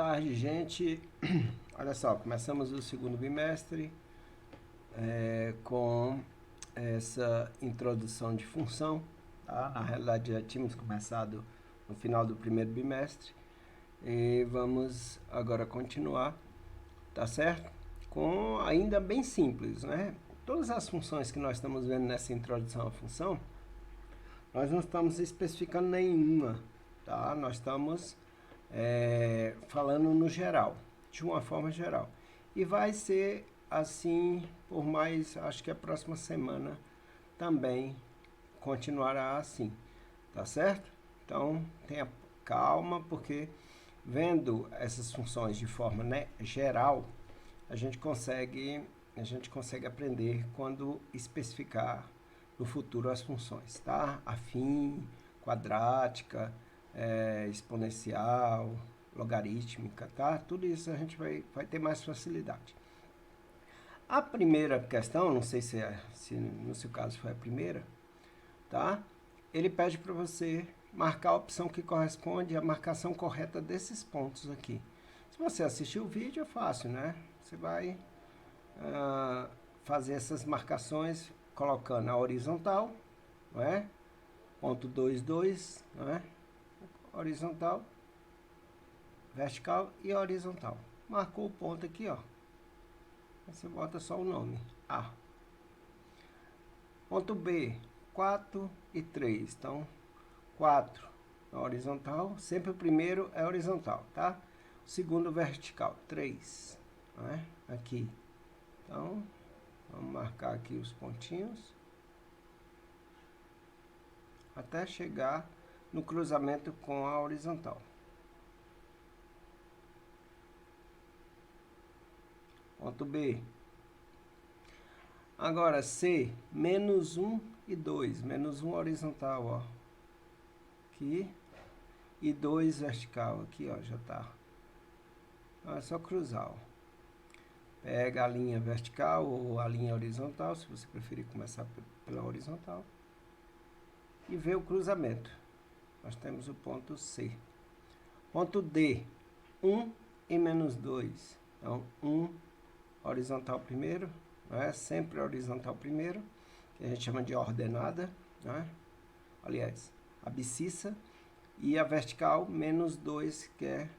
tarde, gente. Olha só, começamos o segundo bimestre com essa introdução de função. Tá? Na realidade, já tínhamos começado no final do primeiro bimestre e vamos agora continuar, tá certo? Com ainda bem simples, né? Todas as funções que nós estamos vendo nessa introdução à função, nós não estamos especificando nenhuma, tá? Nós estamos falando no geral, de uma forma geral. E vai ser assim por mais, acho que a próxima semana também continuará assim, tá certo? Então, tenha calma, porque vendo essas funções de forma, né, geral, a gente consegue aprender quando especificar no futuro as funções, tá? Afim, quadrática, exponencial, logarítmica, tá? Tudo isso a gente vai ter mais facilidade. A primeira questão, não sei se no seu caso foi a primeira, tá? Ele pede para você marcar a opção que corresponde à marcação correta desses pontos aqui. Se você assistir o vídeo, é fácil, né? Você vai fazer essas marcações colocando a horizontal, não é? Ponto 2, 2, não é? Horizontal, vertical e horizontal. Marcou o ponto aqui, ó. Você bota só o nome, A. Ponto B, 4 e 3. Então, 4 na horizontal, sempre o primeiro é horizontal, tá? O segundo vertical, 3, não é? Aqui. Então, vamos marcar aqui os pontinhos até chegar no cruzamento com a horizontal. Ponto B. Agora, C, menos 1 e 2. Menos 1 horizontal, ó. Aqui. E 2 vertical. Aqui, ó, já tá. Então, é só cruzar, ó. Pega a linha vertical ou a linha horizontal, se você preferir começar pela horizontal. E vê o cruzamento. Nós temos o ponto C. Ponto D, 1 e menos 2. Então, 1 horizontal primeiro, né? Sempre horizontal primeiro, que a gente chama de ordenada, né? Aliás, abscissa, e a vertical, menos 2, que é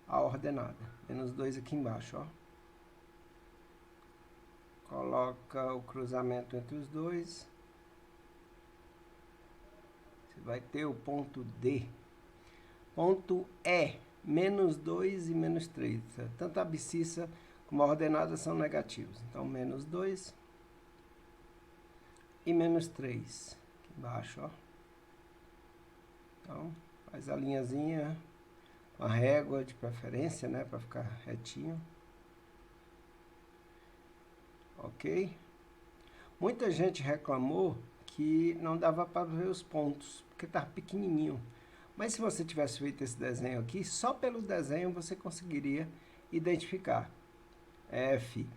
a ordenada. Menos 2 aqui embaixo, ó. Coloca o cruzamento entre os dois. Você vai ter o ponto D. Ponto E, menos 2 e menos 3. Tanto a abscissa como a ordenada são negativos. Então, menos 2 e menos 3. Aqui embaixo, ó. Então, faz a linhazinha com a régua de preferência, né? Para ficar retinho. Ok? Muita gente reclamou que não dava para ver os pontos, porque estava pequenininho. Mas se você tivesse feito esse desenho aqui, só pelo desenho você conseguiria identificar. F,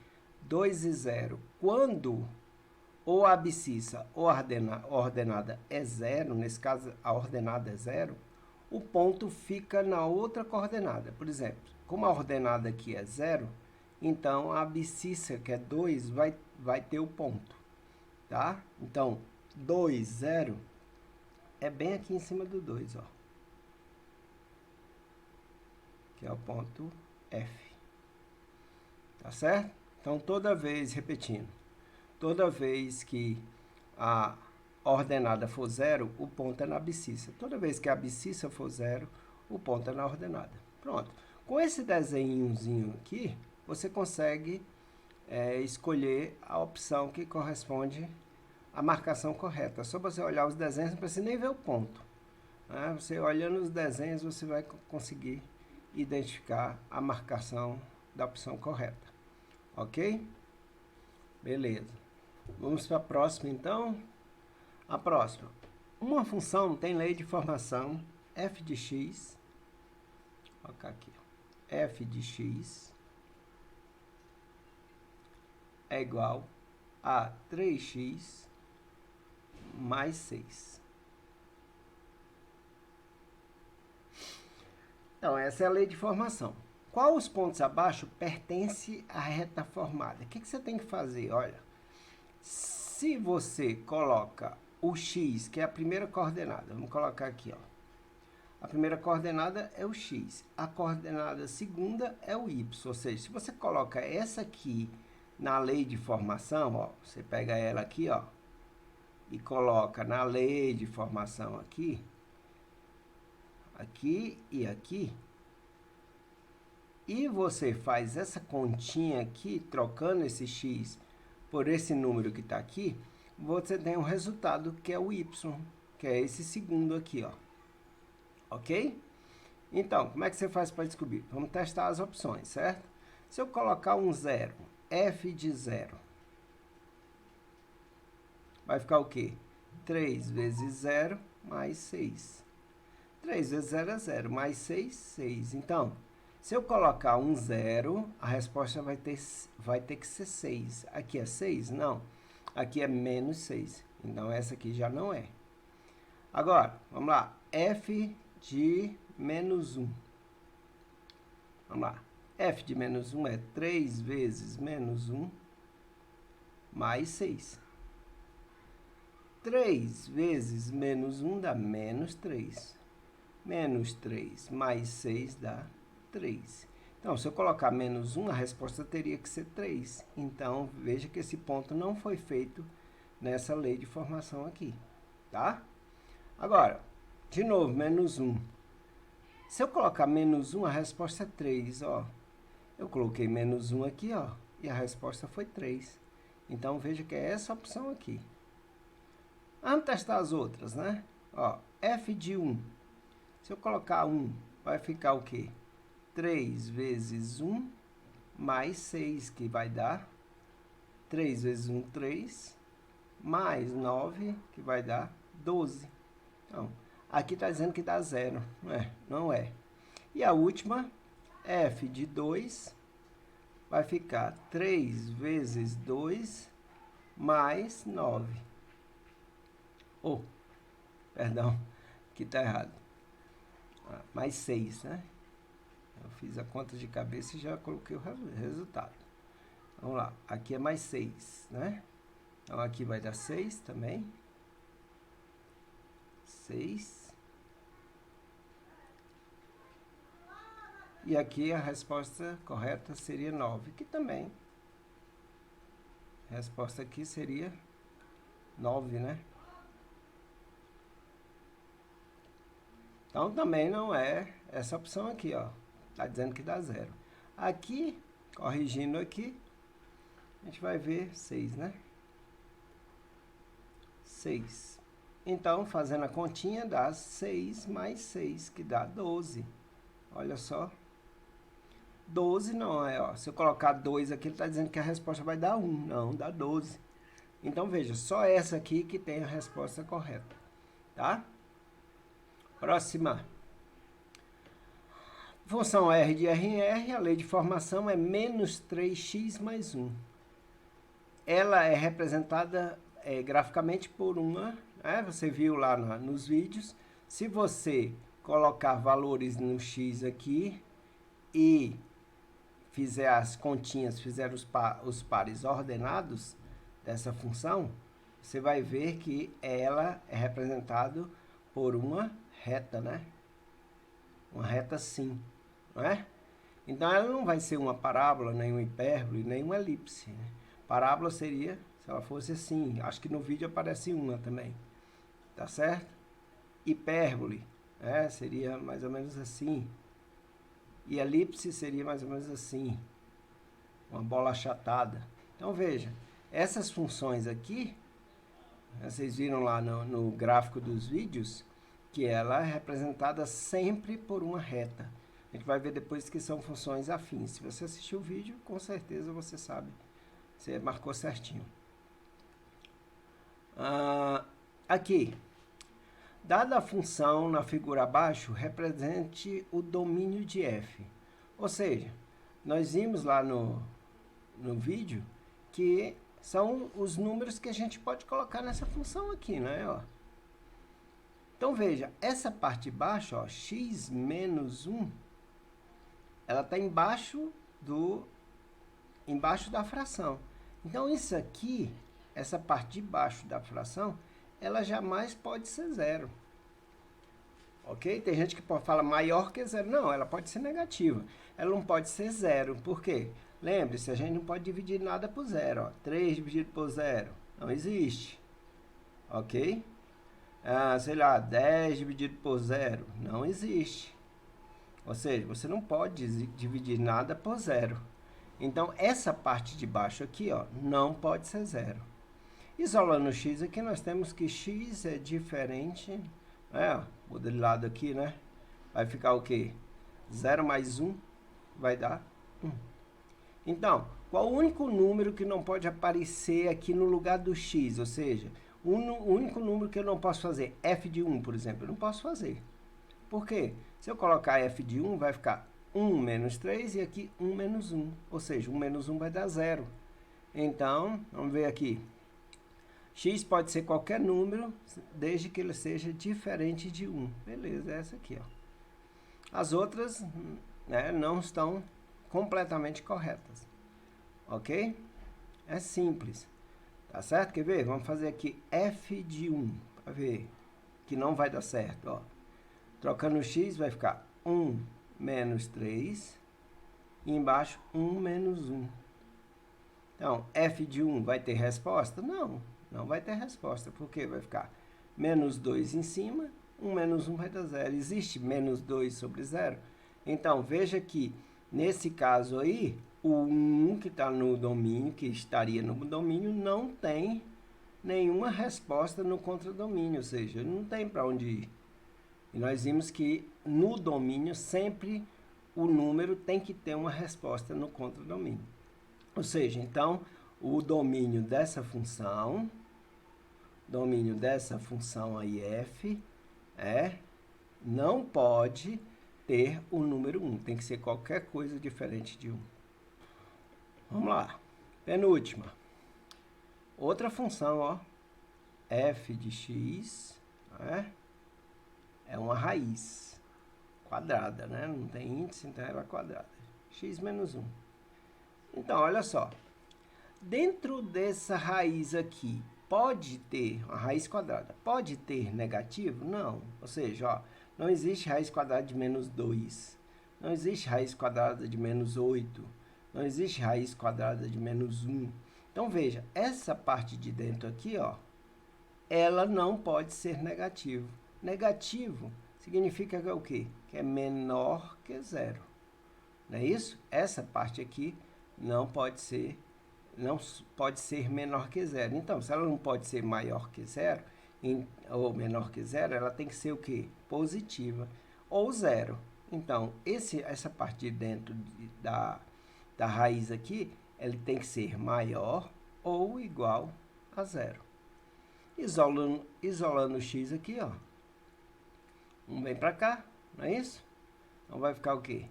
2 e 0. Quando ou a abscissa ou a ordenada é 0, nesse caso a ordenada é 0, o ponto fica na outra coordenada. Por exemplo, como a ordenada aqui é 0, então a abscissa, que é 2, vai ter o ponto. Tá? Então, 2, 0 é bem aqui em cima do 2, ó. Que é o ponto F. Tá certo? Então, toda vez, repetindo, toda vez que a ordenada for 0, o ponto é na abscissa. Toda vez que a abscissa for 0, o ponto é na ordenada. Pronto. Com esse desenhozinho aqui, você consegue escolher a opção que corresponde à marcação correta. É só você olhar os desenhos, não precisa nem ver o ponto. Né? Você olhando os desenhos, você vai conseguir identificar a marcação da opção correta. Ok? Beleza. Vamos para a próxima, então. A próxima. Uma função tem lei de formação f de x. Vou colocar aqui. F de x é igual a 3x mais 6. Então, essa é a lei de formação. Qual os pontos abaixo pertence à reta formada? O que você tem que fazer? Olha, se você coloca o x, que é a primeira coordenada, vamos colocar aqui, ó. A primeira coordenada é o x, a coordenada segunda é o y, ou seja, se você coloca essa aqui na lei de formação, ó, você pega ela aqui, ó, e coloca na lei de formação aqui, aqui e aqui, e você faz essa continha aqui, trocando esse x por esse número que está aqui, você tem um resultado que é o y, que é esse segundo aqui, ó. Ok? Então, como é que você faz para descobrir? Vamos testar as opções, certo? Se eu colocar um zero, f de zero, vai ficar o quê? 3 vezes 0 mais 6. 3 vezes 0 é 0, mais 6, 6. Então, se eu colocar um 0, a resposta vai ter que ser 6. Aqui é 6? Não. Aqui é menos 6. Então, essa aqui já não é. Agora, vamos lá. F de menos 1. Vamos lá. F de menos 1 é 3 vezes menos 1 mais 6. 3 vezes menos 1 dá menos 3. Menos 3 mais 6 dá 3. Então, se eu colocar menos 1, a resposta teria que ser 3. Então, veja que esse ponto não foi feito nessa lei de formação aqui, tá? Agora, de novo, menos 1. Se eu colocar menos 1, a resposta é 3, ó. Eu coloquei menos 1 aqui, ó, e a resposta foi 3. Então, veja que é essa opção aqui. Vamos testar as outras, né? Ó, f de 1. Se eu colocar 1, vai ficar o quê? 3 vezes 1 mais 6, que vai dar 3 vezes 1, 3, mais 9, que vai dar 12. Então, aqui está dizendo que dá 0. Não é. E a última, f de 2, vai ficar 3 vezes 2 mais 9. Perdão, aqui está errado. Mais 6, né? Eu fiz a conta de cabeça e já coloquei o resultado. Vamos lá, aqui é mais 6, né? Então, aqui vai dar 6 também. 6. E aqui a resposta correta seria 9, que também. A resposta aqui seria 9, né? Então, também não é essa opção aqui, ó. Está dizendo que dá 0. Aqui, corrigindo aqui, a gente vai ver 6, né? 6. Então, fazendo a continha, dá 6 mais 6, que dá 12. Olha só. 12 não é, ó. Se eu colocar 2 aqui, ele está dizendo que a resposta vai dar 1. Não, dá 12. Então, veja, só essa aqui que tem a resposta correta. Tá? Próxima. Função R de R em R, a lei de formação é menos 3x mais 1. Ela é representada graficamente por uma, você viu lá nos vídeos. Se você colocar valores no x aqui e fizer as continhas, fizer os pares ordenados dessa função, você vai ver que ela é representada por uma reta, né? Uma reta sim, não é? Então, ela não vai ser uma parábola, nem uma hipérbole, nem uma elipse, né? Parábola seria, se ela fosse assim, acho que no vídeo aparece uma também, tá certo? Hipérbole, seria mais ou menos assim. E elipse seria mais ou menos assim, uma bola achatada. Então, veja, essas funções aqui, vocês viram lá no gráfico dos vídeos, que ela é representada sempre por uma reta. A gente vai ver depois que são funções afins. Se você assistiu o vídeo, com certeza você sabe. Você marcou certinho. Aqui. Dada a função na figura abaixo, represente o domínio de f. Ou seja, nós vimos lá no vídeo que são os números que a gente pode colocar nessa função aqui, né? Ó. Então, veja, essa parte de baixo, ó, x menos 1, ela está embaixo da fração. Então, isso aqui, essa parte de baixo da fração, ela jamais pode ser zero. Ok? Tem gente que fala maior que zero. Não, ela pode ser negativa. Ela não pode ser zero. Por quê? Lembre-se, a gente não pode dividir nada por zero. Ó. 3 dividido por zero. Não existe. Ok? Sei lá, 10 dividido por zero. Não existe. Ou seja, você não pode dividir nada por zero. Então, essa parte de baixo aqui, ó, não pode ser zero. Isolando o x aqui, nós temos que x é diferente... muda de lado aqui, né? Vai ficar o quê? 0 mais 1 vai dar 1. Então, qual o único número que não pode aparecer aqui no lugar do x? Ou seja, o único número que eu não posso fazer, f de 1, por exemplo, eu não posso fazer. Por quê? Se eu colocar f de 1, vai ficar 1 menos 3 e aqui 1 menos 1. Ou seja, 1 menos 1 vai dar 0. Então, vamos ver aqui. X pode ser qualquer número, desde que ele seja diferente de 1. Beleza, é essa aqui, ó. As outras, né, não estão completamente corretas. Ok? É simples. Tá certo? Quer ver? Vamos fazer aqui f de 1, para ver que não vai dar certo, ó. Trocando o x, vai ficar 1 menos 3, e embaixo 1 menos 1. Então, f de 1 vai ter resposta? Não. Não vai ter resposta, porque vai ficar menos 2 em cima, 1 menos 1 vai dar 0. Existe menos 2 sobre 0? Então, veja que, nesse caso aí, o 1 que está no domínio, que estaria no domínio, não tem nenhuma resposta no contradomínio, ou seja, não tem para onde ir. E nós vimos que, no domínio, sempre o número tem que ter uma resposta no contradomínio. Ou seja, então, o domínio dessa função aí f não pode ter o número 1. Tem que ser qualquer coisa diferente de 1. Vamos lá. Penúltima. Outra função, ó. F de x é uma raiz quadrada, né? Não tem índice, então ela é quadrada. X menos 1. Então, olha só. Dentro dessa raiz aqui, pode ter, uma raiz quadrada, pode ter negativo? Não. Ou seja, ó, não existe raiz quadrada de menos 2. Não existe raiz quadrada de menos 8. Não existe raiz quadrada de menos 1. Então, veja, essa parte de dentro aqui, ó, ela não pode ser negativo. Negativo significa que é o quê? Que é menor que zero. Não é isso? Essa parte aqui não pode ser menor que zero. Então, se ela não pode ser maior que zero, ou menor que zero, ela tem que ser o quê? Positiva, ou zero. Então, essa parte de dentro da raiz aqui, ele tem que ser maior ou igual a zero. Isolando o x aqui, ó. Vem para cá, não é isso? Então, vai ficar o quê?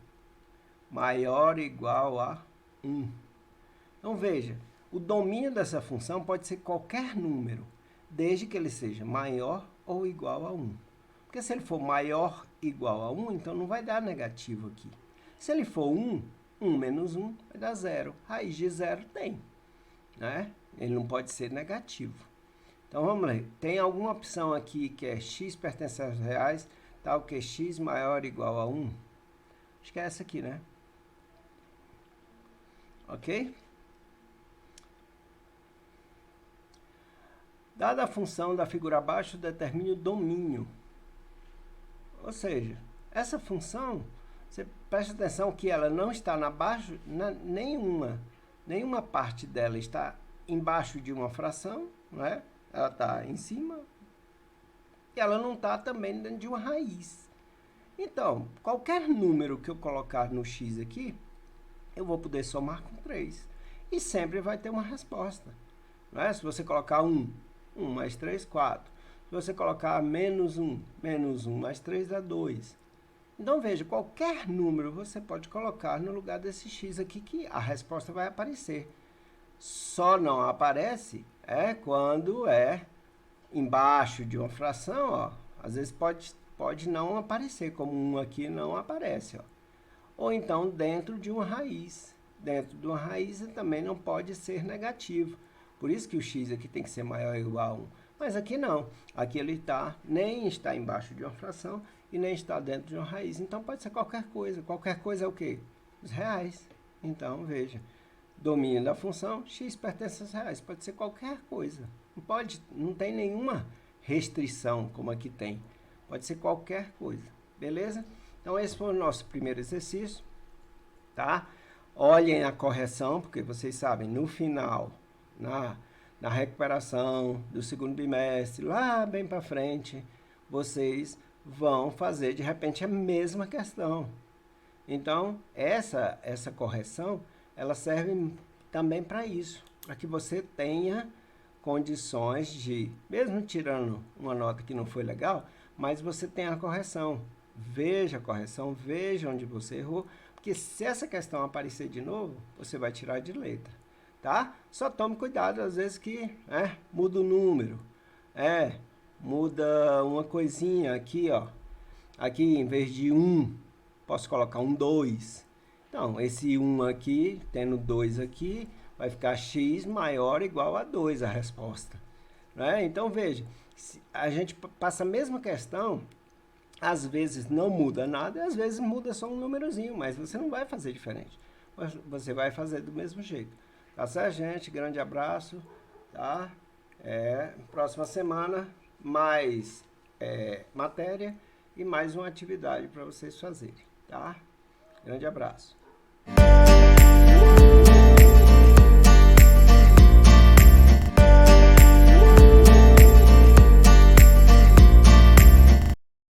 Maior ou igual a 1. Então, veja, o domínio dessa função pode ser qualquer número, desde que ele seja maior ou igual a 1. Porque se ele for maior ou igual a 1, então não vai dar negativo aqui. Se ele for 1, 1 menos 1 vai dar 0. Raiz de 0 tem, né? Ele não pode ser negativo. Então, vamos ler. Tem alguma opção aqui que é x pertence aos reais, tal que x maior ou igual a 1? Acho que é essa aqui, né? Ok? Dada a função da figura abaixo, determine o domínio. Ou seja, essa função, você presta atenção que ela não está nenhuma parte dela está embaixo de uma fração, né? Ela está em cima, e ela não está também dentro de uma raiz. Então, qualquer número que eu colocar no x aqui, eu vou poder somar com 3. E sempre vai ter uma resposta. Não é? Se você colocar 1 mais 3, 4. Se você colocar menos 1 mais 3 dá 2. Então, veja, qualquer número você pode colocar no lugar desse x aqui, que a resposta vai aparecer. Só não aparece quando é embaixo de uma fração, ó. Às vezes pode não aparecer, como 1 aqui não aparece, ó. ou então dentro de uma raiz. Dentro de uma raiz também não pode ser negativo. Por isso que o x aqui tem que ser maior ou igual a 1. Mas aqui não. Aqui ele nem está embaixo de uma fração e nem está dentro de uma raiz. Então pode ser qualquer coisa. Qualquer coisa é o quê? Os reais. Então, veja. Domínio da função, x pertence aos reais. Pode ser qualquer coisa. Não tem nenhuma restrição como aqui tem. Pode ser qualquer coisa. Beleza? Então, esse foi o nosso primeiro exercício. Tá? Olhem a correção, porque vocês sabem, no final, na recuperação do segundo bimestre, lá bem para frente, vocês vão fazer, de repente, a mesma questão. Então, essa correção, ela serve também para isso, para que você tenha condições de, mesmo tirando uma nota que não foi legal, mas você tem a correção. Veja a correção, veja onde você errou, porque se essa questão aparecer de novo, você vai tirar de letra, tá? Só tome cuidado, às vezes que muda o número, muda uma coisinha aqui, ó. Aqui, em vez de 1, posso colocar um 2. Então, esse 1 aqui, tendo 2 aqui, vai ficar x maior ou igual a 2 a resposta. Né? Então, veja, a gente passa a mesma questão, às vezes não muda nada, às vezes muda só um númerozinho, mas você não vai fazer diferente. Você vai fazer do mesmo jeito. Tá certo, gente? Grande abraço. Tá? Próxima semana, mais matéria e mais uma atividade para vocês fazerem. Tá? Grande abraço.